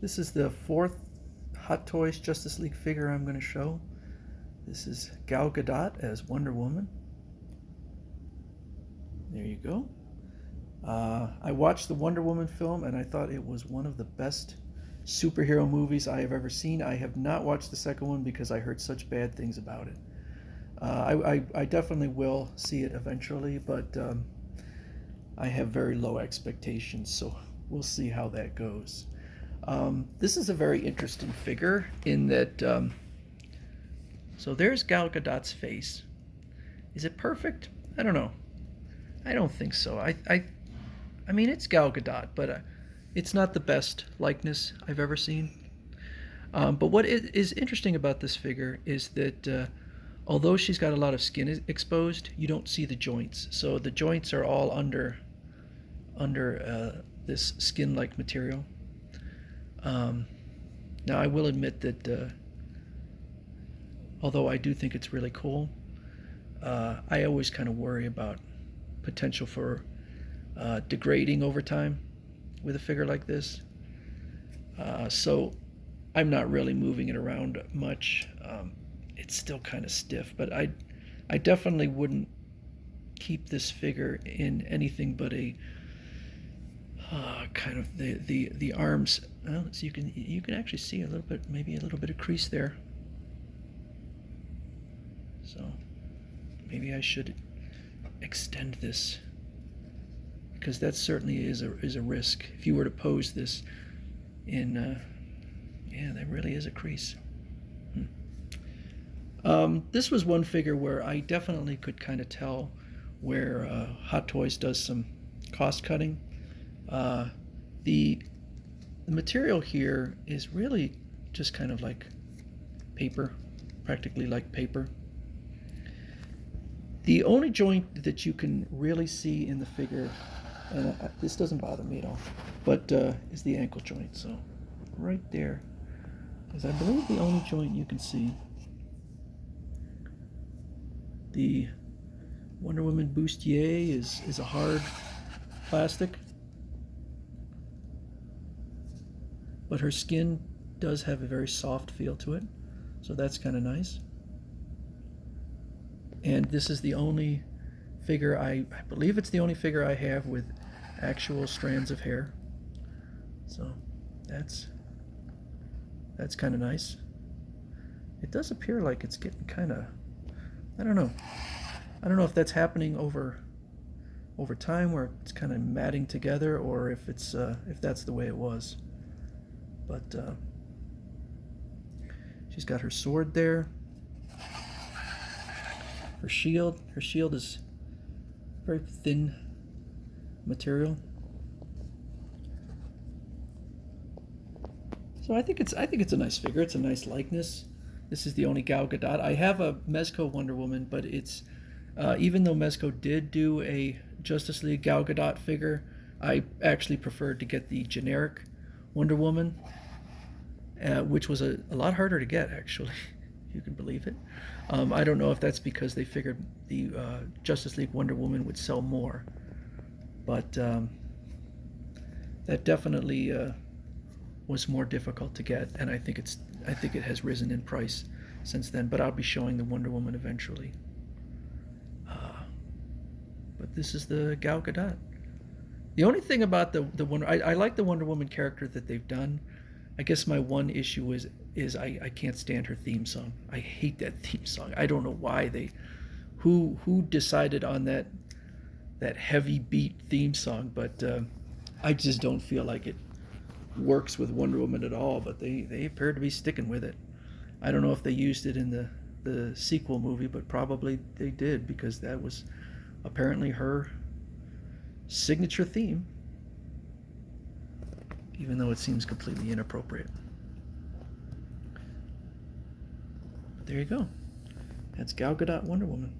This is the fourth Hot Toys Justice League figure I'm going to show. This is Gal Gadot as Wonder Woman. There you go. I watched the Wonder Woman film and I thought it was one of the best superhero movies I have ever seen. I have not watched the second one because I heard such bad things about it. I definitely will see it eventually, but I have very low expectations, so we'll see how that goes. This is a very interesting figure in that, so there's Gal Gadot's face. Is it perfect? I don't know. I don't think so. I mean, it's Gal Gadot, but it's not the best likeness I've ever seen. But what is interesting about this figure is that although she's got a lot of skin exposed, you don't see the joints. So the joints are all under this skin-like material. Now I will admit that although I do think it's really cool, I always kind of worry about potential for degrading over time with a figure like this. So I'm not really moving it around much. It's still kind of stiff, but I definitely wouldn't keep this figure in anything but a kind of the arms. Well, so you can actually see a little bit, maybe a little bit of crease there. So maybe I should extend this, because that certainly is a risk. If you were to pose this in, yeah, there really is a crease. This was one figure where I definitely could kind of tell where Hot Toys does some cost cutting. The material here is really just kind of like paper, practically like paper. The only joint that you can really see in the figure, and this doesn't bother me at all, but is the ankle joint. So right there is, I believe, the only joint you can see. The Wonder Woman bustier is a hard plastic, but her skin does have a very soft feel to it, so that's kind of nice. And this is the only figure, I believe it's the only figure I have with actual strands of hair. So that's kind of nice. It does appear like it's getting kind of, I don't know if that's happening over time, where it's kind of matting together, or if it's if that's the way it was. But she's got her sword there. Her shield is very thin material. So I think it's a nice figure. It's a nice likeness. This is the only Gal Gadot. I have a Mezco Wonder Woman, but it's even though Mezco did do a Justice League Gal Gadot figure, I actually preferred to get the generic Wonder Woman, which was a lot harder to get, actually, if you can believe it. I don't know if that's because they figured the Justice League Wonder Woman would sell more, but that definitely was more difficult to get, and I think it has risen in price since then. But I'll be showing the Wonder Woman eventually. But this is the Gal Gadot. The only thing about the Wonder, I like the Wonder Woman character that they've done. I guess my one issue is I can't stand her theme song. I hate that theme song. I don't know why who decided on that heavy beat theme song, but I just don't feel like it works with Wonder Woman at all. But they appear to be sticking with it. I don't know if they used it in the sequel movie, but probably they did, because that was apparently her signature theme, even though it seems completely inappropriate. But there you go. That's Gal Gadot Wonder Woman.